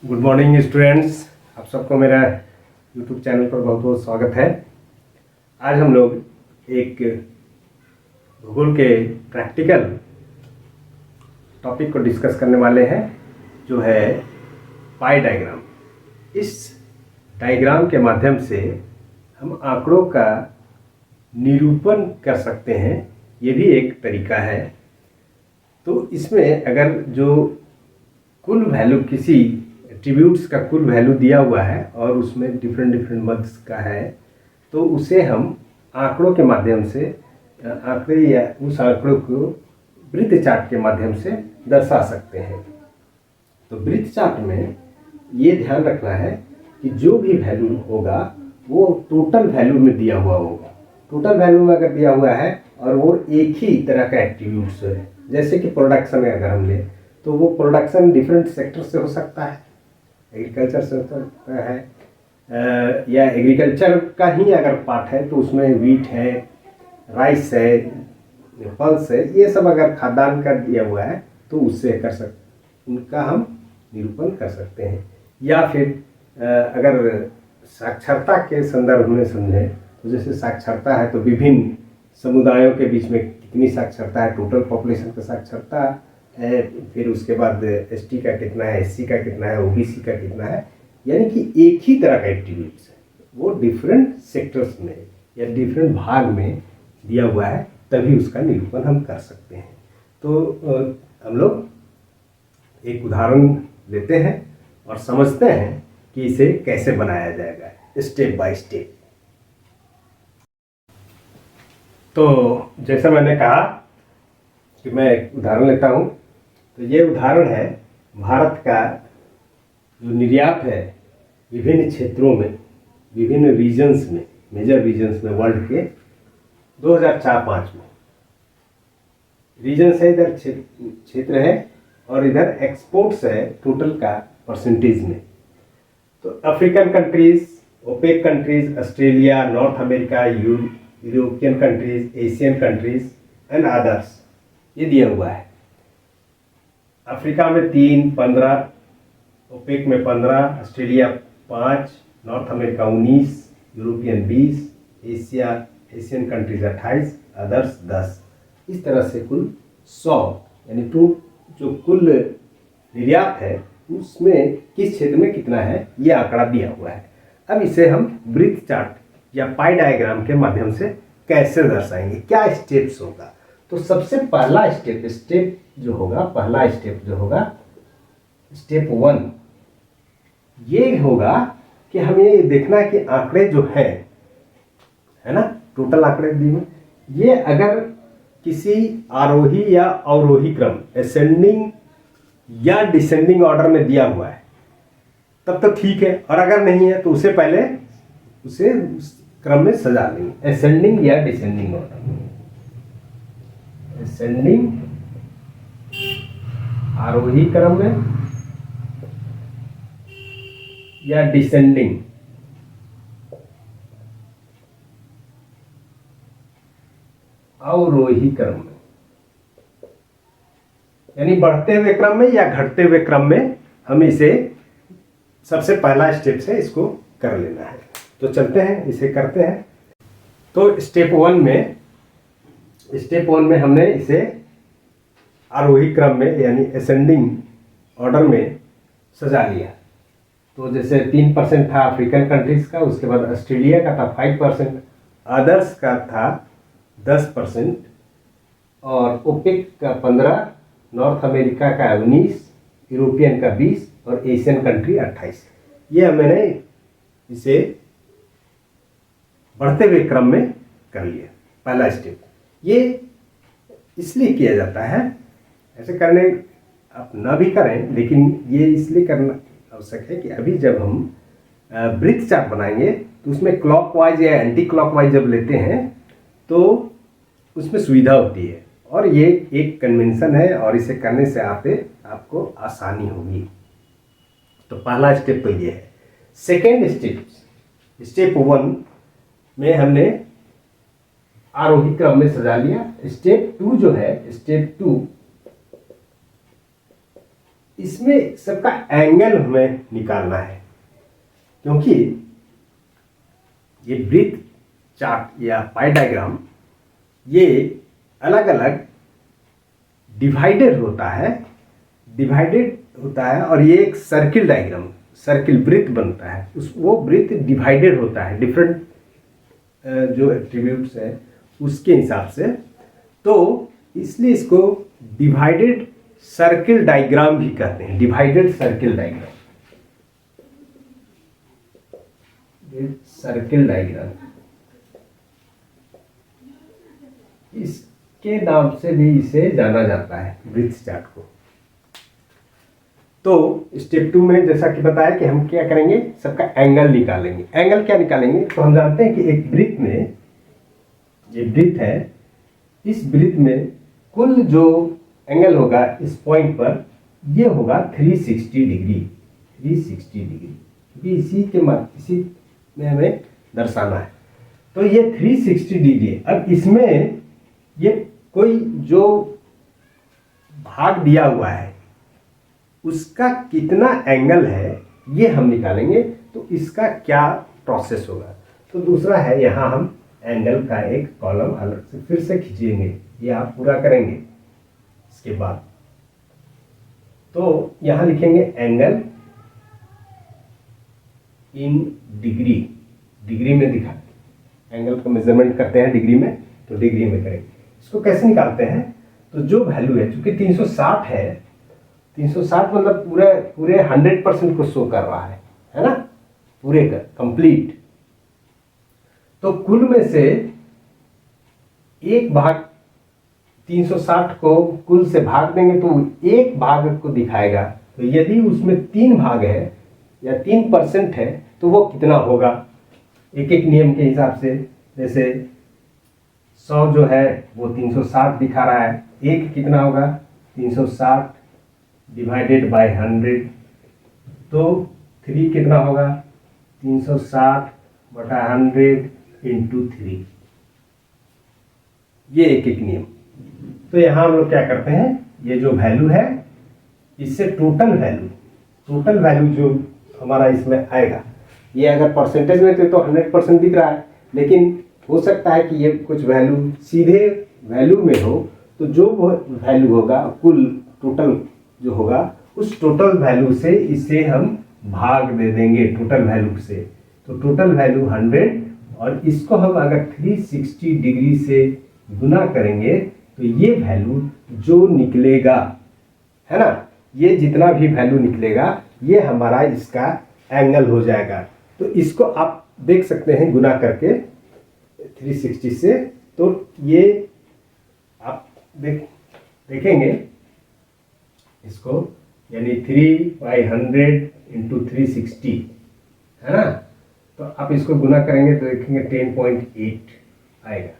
Good morning students. आप सबको मेरा यूट्यूब चैनल पर बहुत बहुत स्वागत है। आज हम लोग एक भूगोल के प्रैक्टिकल टॉपिक को डिस्कस करने वाले हैं, जो है पाई डायग्राम। इस डायग्राम के माध्यम से हम आंकड़ों का निरूपण कर सकते हैं, ये भी एक तरीका है। तो इसमें अगर जो कुल वैल्यू, किसी एट्रीब्यूट्स का कुल वैल्यू दिया हुआ है और उसमें डिफरेंट डिफरेंट मंथ्स का है, तो उसे हम आंकड़ों के माध्यम से, आंकड़े या उस आंकड़ों को वृत्त चार्ट के माध्यम से दर्शा सकते हैं। तो वृत्त चार्ट में ये ध्यान रखना है कि जो भी वैल्यू होगा वो टोटल वैल्यू में दिया हुआ होगा। टोटल वैल्यू में अगर दिया हुआ है और वो एक ही तरह का एट्रीब्यूट्स है, जैसे कि प्रोडक्शन है, अगर हम ले तो वो प्रोडक्शन डिफरेंट सेक्टर से हो सकता है। एग्रीकल्चर से हो सकता है, या एग्रीकल्चर का ही अगर पार्ट है तो उसमें वीट है, राइस है, पल्स है, ये सब अगर खाद्यान्न का दिया हुआ है तो उससे कर सकते, उनका हम निरूपण कर सकते हैं। या फिर अगर साक्षरता के संदर्भ में समझें तो जैसे साक्षरता है तो विभिन्न समुदायों के बीच में कितनी साक्षरता है, टोटल पॉपुलेशन का साक्षरता है, फिर उसके बाद एसटी का कितना है, एससी का कितना है, ओबीसी का कितना है, यानी कि एक ही तरह का एक्टिविटीज है, वो डिफरेंट सेक्टर्स में या डिफरेंट भाग में दिया हुआ है, तभी उसका निरूपण हम कर सकते हैं। तो हम लोग एक उदाहरण लेते हैं और समझते हैं कि इसे कैसे बनाया जाएगा स्टेप बाय स्टेप। तो जैसा मैंने कहा कि मैं एक उदाहरण लेता हूँ, तो ये उदाहरण है भारत का जो निर्यात है विभिन्न क्षेत्रों में, विभिन्न रीजन्स में, मेजर रीजन्स में वर्ल्ड के 2004-5 में रीजन्स है, इधर क्षेत्र है और इधर एक्सपोर्ट्स है टोटल का परसेंटेज में। तो African countries, OPEC countries, Australia, North America, European countries, Asian countries and others, ये दिया हुआ है। अफ्रीका में 3, 15, ओपेक में 15, Australia 5, north America 19, European 20, Asian countries 28, others 10। इस तरह से कुल 100, यानी जो कुल निर्यात है उसमें किस क्षेत्र में कितना है, ये आंकड़ा दिया हुआ है। अब इसे हम वृत्त चार्ट या पाई डायग्राम के माध्यम से कैसे दर्शाएंगे, क्या स्टेप्स होगा। तो सबसे पहला स्टेप जो होगा, पहला स्टेप जो होगा, स्टेप 1, ये होगा कि हमें ये देखना है कि आंकड़े जो है ना, टोटल आंकड़े दिए हुए, ये अगर किसी आरोही या अवरोही क्रम, असेंडिंग या डिसेंडिंग ऑर्डर में दिया हुआ है तब तो ठीक है, और अगर नहीं है तो उसे पहले उसे क्रम में सजा लेंगे, असेंडिंग या डिसेंडिंग ऑर्डर। असेंडिंग आरोही क्रम में या डिसेंडिंग अवरोही क्रम में, यानी बढ़ते हुए क्रम में या घटते हुए क्रम में हम इसे सबसे पहला स्टेप से इसको कर लेना है। तो चलते हैं, इसे करते हैं। तो स्टेप 1 में हमने इसे आरोही क्रम में यानी असेंडिंग ऑर्डर में सजा लिया। तो जैसे 3% था अफ्रीकन कंट्रीज का, उसके बाद ऑस्ट्रेलिया का था 5%, अदर्स का था 10%, और ओपेक का 15, नॉर्थ अमेरिका का 19, यूरोपियन का 20 और एशियन कंट्री 28। ये मैंने इसे बढ़ते हुए क्रम में कर लिया, पहला स्टेप। ये इसलिए किया जाता है, ऐसे करने आप ना भी करें, लेकिन ये इसलिए करना आवश्यक है कि अभी जब हम वृत्त चार्ट बनाएंगे तो उसमें क्लॉकवाइज या एंटी क्लॉकवाइज जब लेते हैं तो उसमें सुविधा होती है, और ये एक कन्वेंशन है और इसे करने से आपको आसानी होगी। तो पहला स्टेप तो ये है। सेकेंड स्टेप 1 में हमने आरोही क्रम में सजा लिया। स्टेप 2 जो है, स्टेप 2 इसमें सबका एंगल हमें निकालना है, क्योंकि ये वृत्त चार्ट या पाई डायग्राम ये अलग अलग डिवाइडेड होता है और ये एक सर्किल डायग्राम, सर्किल वृत्त बनता है, उस वो वृत्त डिवाइडेड होता है डिफरेंट जो एट्रीब्यूट्स है उसके हिसाब से। तो इसलिए इसको डिवाइडेड सर्किल डायग्राम भी कहते हैं, divided circle diagram, circle diagram इसके नाम से भी इसे जाना जाता है वृत्त चार्ट को। तो स्टेप 2 में जैसा कि बताया कि हम क्या करेंगे, सबका एंगल निकालेंगे। एंगल क्या निकालेंगे, तो हम जानते हैं कि एक वृत्त में, ये वृत्त है, इस वृत्त में कुल जो एंगल होगा इस पॉइंट पर ये होगा 360 डिग्री, 360 डिग्री, क्योंकि इसी में हमें दर्शाना है। तो ये 360 डिग्री, अब इसमें ये कोई जो भाग दिया हुआ है उसका कितना एंगल है ये हम निकालेंगे। तो इसका क्या प्रोसेस होगा, तो दूसरा है यहाँ हम एंगल का एक कॉलम अलग से फिर से खींचेंगे, ये आप पूरा करेंगे। इसके बाद तो यहाँ लिखेंगे एंगल इन डिग्री, डिग्री में दिखा, एंगल का मेजरमेंट करते हैं डिग्री में, तो डिग्री में करेंगे। इसको कैसे निकालते हैं, तो जो वैल्यू है चूंकि 360 है, 360 मतलब पूरे 100% को शो कर रहा है ना, पूरे का कंप्लीट। तो कुल में से एक भाग 360 को कुल से भाग देंगे तो एक भाग को दिखाएगा। तो यदि उसमें 3 भाग है या 3% है तो वो कितना होगा, एक एक नियम के हिसाब से। जैसे 100 जो है वो 360 दिखा रहा है, एक कितना होगा 360 डिवाइडेड बाय 100, तो 3 कितना होगा 360 बटा 100 इंटू 3, ये एक एक नियम। तो यहाँ हम लोग क्या करते हैं, ये जो वैल्यू है इससे टोटल वैल्यू जो हमारा इसमें आएगा, ये अगर परसेंटेज में तो 100% दिख रहा है, लेकिन हो सकता है कि ये कुछ वैल्यू सीधे वैल्यू में हो, तो जो वैल्यू होगा कुल टोटल जो होगा उस टोटल वैल्यू से इसे हम भाग दे देंगे टोटल वैल्यू से। तो टोटल वैल्यू 100 और इसको हम अगर 360 डिग्री से गुना करेंगे तो ये वैल्यू जो निकलेगा है ना, ये जितना भी वैल्यू निकलेगा ये हमारा इसका एंगल हो जाएगा। तो इसको आप देख सकते हैं गुना करके 360 से, तो ये आप देखेंगे इसको, यानी 3/100 इंटू 360 है ना, तो आप इसको गुना करेंगे तो देखेंगे 10.8 आएगा।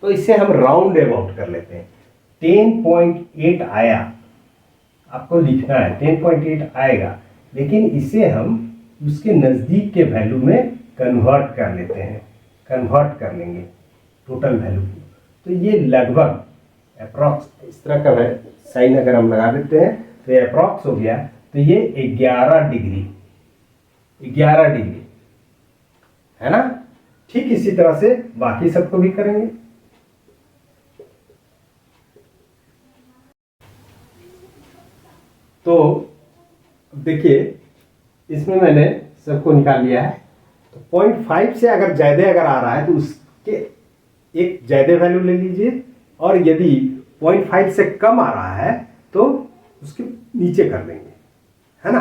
तो इसे हम राउंड अबाउट कर लेते हैं, 10.8 आया, आपको लिखना है 10.8 आएगा, लेकिन इसे हम उसके नज़दीक के वैल्यू में कन्वर्ट कर लेते हैं, कन्वर्ट कर लेंगे टोटल वैल्यू को। तो ये लगभग अप्रॉक्स इस तरह का है, साइन अगर हम लगा देते हैं तो ये अप्रॉक्स हो गया, तो ये 11 डिग्री है ना। ठीक इसी तरह से बाकी सबको भी करेंगे। तो देखिए इसमें मैंने सबको निकाल लिया है। तो 0.5 से अगर आ रहा है तो उसके एक ज़्यादा वैल्यू ले लीजिए, और यदि 0.5 से कम आ रहा है तो उसके नीचे कर देंगे, है ना,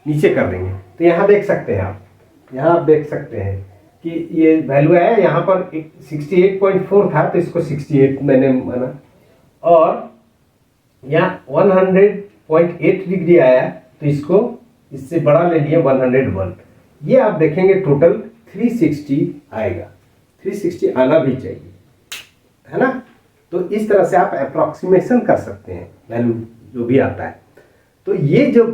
नीचे कर देंगे। तो यहाँ देख सकते हैं आप, यहाँ आप देख सकते हैं कि ये वैल्यू है, यहाँ पर 68.4 था तो इसको 68 मैंने माना, और यहाँ 100.8 डिग्री आया तो इसको इससे बड़ा ले लिया 101। ये आप देखेंगे टोटल 360 आएगा, 360 आना भी चाहिए, है ना। तो इस तरह से आप अप्रॉक्सीमेशन कर सकते हैं वैल्यू जो भी आता है। तो ये जो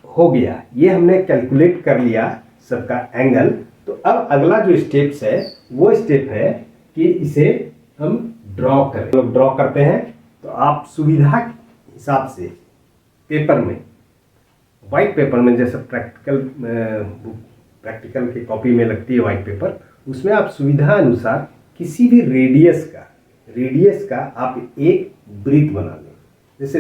हो गया, ये हमने कैलकुलेट कर लिया सबका एंगल। तो अब अगला जो स्टेप्स है वो स्टेप है कि इसे हम ड्रॉ करें। लोग ड्रॉ करते हैं, तो आप सुविधा के हिसाब से पेपर में वाइट पेपर में, जैसे प्रैक्टिकल की कॉपी में लगती है वाइट पेपर, उसमें आप सुविधा अनुसार किसी भी रेडियस का आप एक वृत्त बना लें, जैसे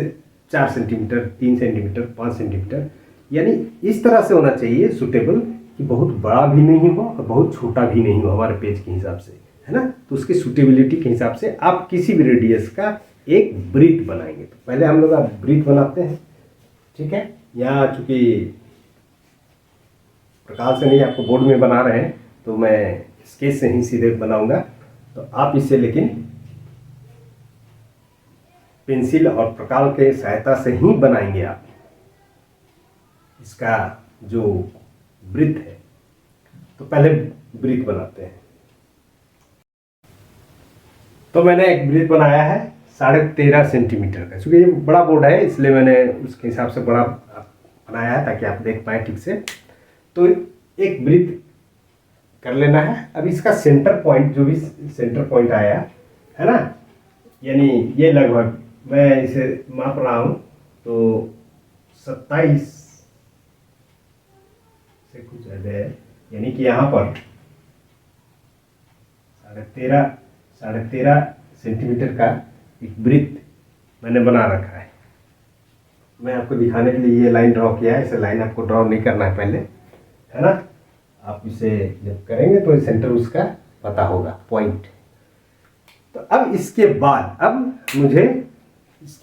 4 सेंटीमीटर, 3 सेंटीमीटर, 5 सेंटीमीटर, यानी इस तरह से होना चाहिए सूटेबल कि बहुत बड़ा भी नहीं हो और बहुत छोटा भी नहीं हो हमारे पेज के हिसाब से, है ना। तो उसकी सूटेबिलिटी के हिसाब से आप किसी भी रेडियस का एक वृत्त बनाएंगे। तो पहले हम लोग वृत्त बनाते हैं, ठीक है। यहाँ चूंकि प्रकाश से नहीं, आपको बोर्ड में बना रहे हैं, तो मैं स्केच से ही सीधे बनाऊंगा। तो आप इसे लेकिन पेंसिल और प्रकाश के सहायता से ही बनाएंगे आप इसका जो वृत्त है। तो पहले वृत्त बनाते हैं। तो मैंने एक वृत्त बनाया है 13.5 सेंटीमीटर का, क्योंकि ये बड़ा बोर्ड है इसलिए मैंने उसके हिसाब से बड़ा बनाया है ताकि आप देख पाए ठीक से। तो एक वृत्त कर लेना है। अब इसका सेंटर पॉइंट, जो भी सेंटर पॉइंट आया है ना, यानी ये लगभग मैं इसे माप रहा हूँ तो 27 से कुछ ज़्यादा है, यानी कि यहाँ पर 13.5 सेंटीमीटर का एक वृत्त मैंने बना रखा है। मैं आपको दिखाने के लिए ये लाइन ड्रॉ किया है। इसे लाइन आपको ड्रॉ नहीं करना है पहले, है ना। आप इसे जब करेंगे तो सेंटर उसका पता होगा, पॉइंट। तो अब इसके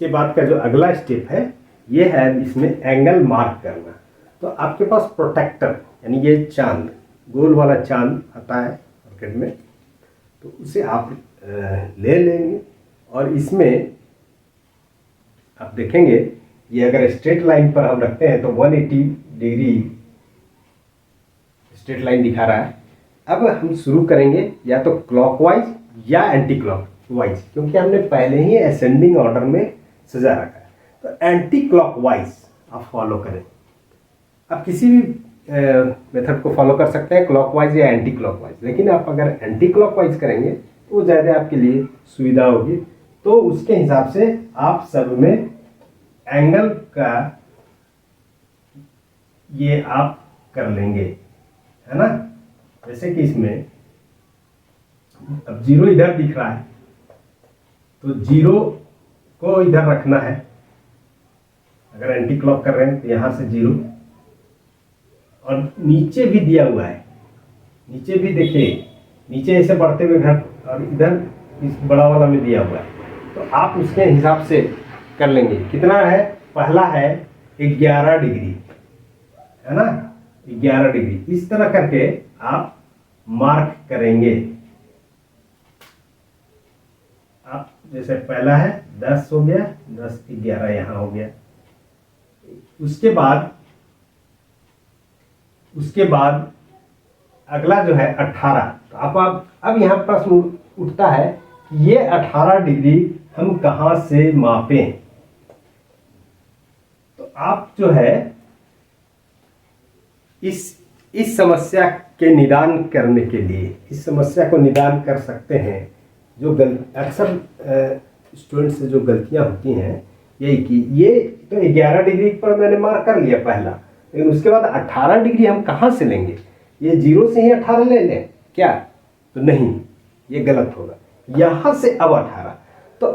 बाद का जो अगला स्टेप है, ये है इसमें एंगल मार्क करना। तो आपके पास प्रोटेक्टर, यानी ये चांद, गोल वाला चांद आता है मार्केट में, तो उसे आप ले लेंगे और इसमें आप देखेंगे ये अगर स्ट्रेट लाइन पर हम रखते हैं तो 180 डिग्री स्ट्रेट लाइन दिखा रहा है। अब हम शुरू करेंगे या तो क्लॉकवाइज या एंटी क्लॉकवाइज, क्योंकि हमने पहले ही असेंडिंग ऑर्डर में सजा रखा है। तो एंटी क्लॉकवाइज आप फॉलो करें। आप किसी भी मेथड को फॉलो कर सकते हैं, क्लॉकवाइज या एंटी क्लॉकवाइज, लेकिन आप अगर एंटी क्लॉकवाइज करेंगे तो वो ज़्यादा आपके लिए सुविधा होगी। तो उसके हिसाब से आप सब में एंगल का ये आप कर लेंगे, है ना। जैसे कि इसमें अब 0 इधर दिख रहा है तो 0 को इधर रखना है। अगर एंटी क्लॉक कर रहे हैं तो यहाँ से 0, और नीचे भी दिया हुआ है, नीचे भी देखिए, नीचे ऐसे बढ़ते हुए घर, और इधर इस बड़ा वाला में दिया हुआ है। तो आप उसके हिसाब से कर लेंगे। कितना है, पहला है 11 डिग्री, है ना, 11 डिग्री। इस तरह करके आप मार्क करेंगे। आप जैसे पहला है 10 हो गया, 10 11 यहाँ हो गया। उसके बाद अगला जो है 18। तो आप अब यहाँ प्रश्न उठता है कि ये 18 डिग्री हम कहाँ से मापें। तो आप जो है इस समस्या के निदान करने के लिए, इस समस्या को निदान कर सकते हैं। जो अक्सर स्टूडेंट से जो गलतियां होती हैं, यही कि ये तो 11 डिग्री पर मैंने मार्क कर लिया पहला, लेकिन उसके बाद 18 डिग्री हम कहाँ से लेंगे। ये 0 से ही 18 ले लें क्या, तो नहीं, ये गलत होगा। यहाँ से अब 18, तो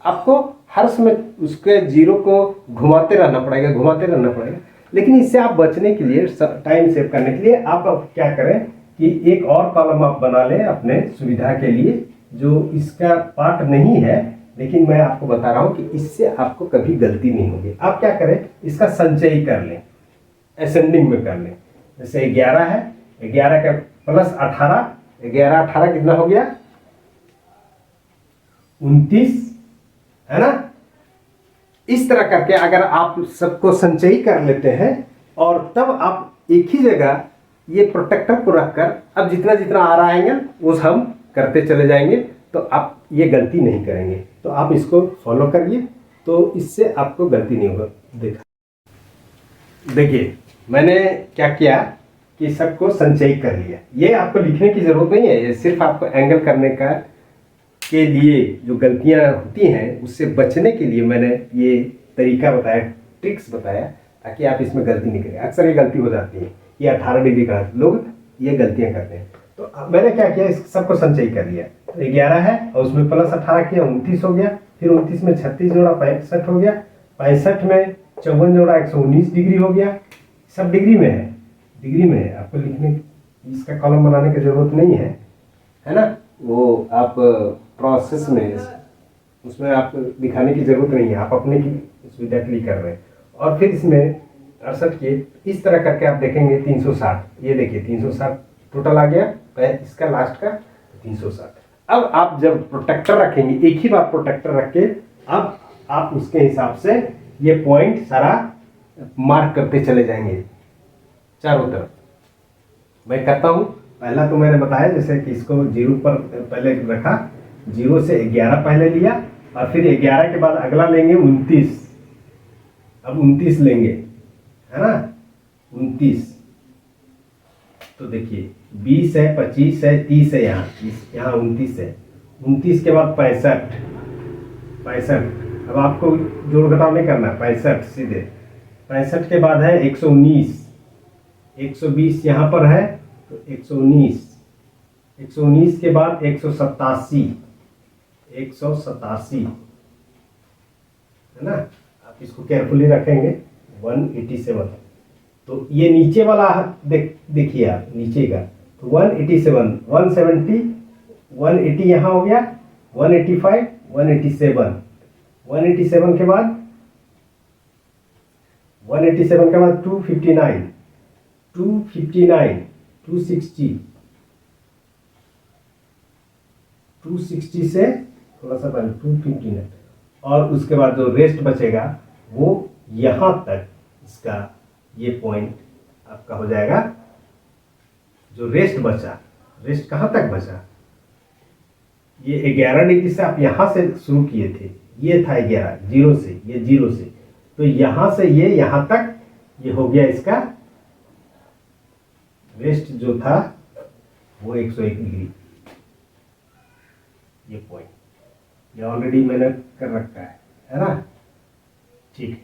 आपको हर समय उसके 0 को घुमाते रहना पड़ेगा। लेकिन इससे आप बचने के लिए, टाइम सेव करने के लिए, आप अब क्या करें कि एक और कॉलम आप बना लें अपने सुविधा के लिए, जो इसका पार्ट नहीं है, लेकिन मैं आपको बता रहा हूँ कि इससे आपको कभी गलती नहीं होगी। आप क्या करें, इसका संचय कर लें, असेंडिंग में कर लें। जैसे 11 है, 11 का प्लस 18, 11 18 कितना हो गया, 29, है ना। इस तरह करके अगर आप सबको संचयी कर लेते हैं और तब आप एक ही जगह ये प्रोटेक्टर को रखकर अब जितना जितना आ रहा है वो हम करते चले जाएंगे, तो आप ये गलती नहीं करेंगे। तो आप इसको फॉलो करिए, तो इससे आपको गलती नहीं होगा। देखिए मैंने क्या किया कि सबको संचय कर लिया। ये आपको लिखने की ज़रूरत नहीं है, ये सिर्फ आपको एंगल करने का के लिए जो गलतियां होती हैं उससे बचने के लिए मैंने ये तरीका बताया, ट्रिक्स बताया, ताकि आप इसमें गलती नहीं करें। अक्सर ये गलती हो जाती है, ये 18 डिग्री का लोग ये गलतियां करते हैं। तो मैंने क्या किया, इस सबको संचय कर लिया। तो 11 है और उसमें प्लस 18 किया, 29 हो गया। फिर 29 में 36 जोड़ा 65 हो गया। 65 में 54 जोड़ा 119 डिग्री हो गया। सब डिग्री में है, डिग्री में है। आपको लिखने इसका कॉलम बनाने की जरूरत नहीं है ना। वो आप प्रोसेस में उसमें आप दिखाने की जरूरत नहीं है, आप अपने की सुविधा के लिए कर रहे हैं। और फिर इसमें 68 के इस तरह करके आप देखेंगे 360, ये देखिए 360 टोटल आ गया इसका लास्ट का 360। अब आप जब प्रोटेक्टर रखेंगे, एक ही बार प्रोटेक्टर रख के अब आप उसके हिसाब से ये पॉइंट सारा मार्क करते चले जाएंगे चारों तरफ। मैं करता हूँ। पहला तो मैंने बताया जैसे कि इसको 0 पर पहले रखा, 0 से 11 पहले लिया और फिर 11 के बाद अगला लेंगे 29। अब 29 लेंगे, है ना, 29। तो देखिए 20 है, 25 है, 30 है, यहाँ 29 है। 29 के बाद 65। अब आपको जोड़ घटाव नहीं करना, 65 सीधे। 65 के बाद है 119, 120 यहाँ पर है तो 119। 119 के बाद 187, 187 है ना। आप इसको केयरफुली रखेंगे। 187। तो ये नीचे वाला देखिए आप नीचे का, तो 187, 170, 180 यहाँ हो गया, 185, 187। 187 के बाद 259, 259, 260, 260 से थोड़ा सा पहले 259 और उसके बाद जो रेस्ट बचेगा वो यहाँ तक, इसका ये पॉइंट आपका हो जाएगा। जो रेस्ट बचा, रेस्ट कहाँ तक बचा, ये 11 डिग्री से आप यहाँ से शुरू किए थे, ये था 11, 0 से, ये 0 से, तो यहाँ से ये यहाँ तक ये हो गया। इसका रेस्ट जो था वो 101 डिग्री, ये पॉइंट ये ऑलरेडी मैंने कर रखा है ना। ठीक है,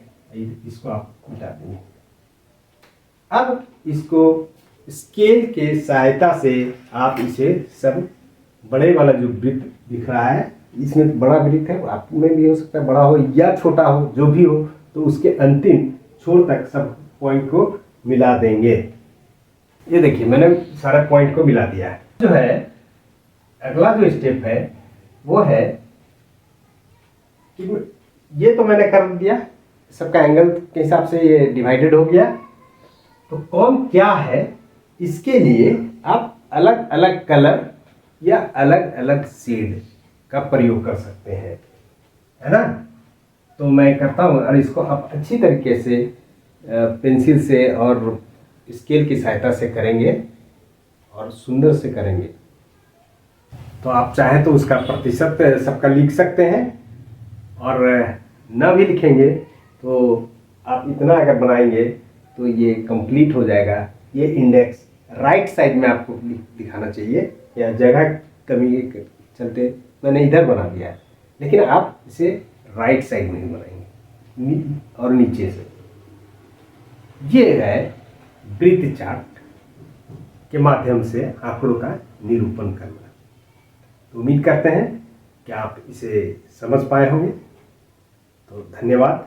इसको आप मिटा देंगे। अब इसको स्केल के सहायता से आप इसे सब बड़े वाला जो वृत्त दिख रहा है, इसमें बड़ा वृत्त है, आप में भी हो सकता है बड़ा हो या छोटा हो, जो भी हो, तो उसके अंतिम छोर तक सब पॉइंट को मिला देंगे। ये देखिए मैंने सारे पॉइंट को मिला दिया है। जो है अगला जो स्टेप है वो है कि ये तो मैंने कर दिया, सबका एंगल के हिसाब से ये डिवाइडेड हो गया। तो कौन क्या है, इसके लिए आप अलग अलग कलर या अलग अलग शेड का प्रयोग कर सकते हैं, है ना। तो मैं करता हूँ और इसको आप अच्छी तरीके से पेंसिल से और स्केल की सहायता से करेंगे और सुंदर से करेंगे। तो आप चाहें तो उसका प्रतिशत सबका लिख सकते हैं और ना भी लिखेंगे तो आप इतना अगर बनाएंगे तो ये कंप्लीट हो जाएगा। ये इंडेक्स राइट साइड में आपको दिखाना चाहिए, या जगह कमी के चलते मैंने इधर बना दिया है, लेकिन आप इसे राइट साइड में ही बनाएंगे और नीचे से। ये है वृत्त चार्ट के माध्यम से आंकड़ों का निरूपण करना। तो उम्मीद करते हैं कि आप इसे समझ पाए होंगे। तो धन्यवाद।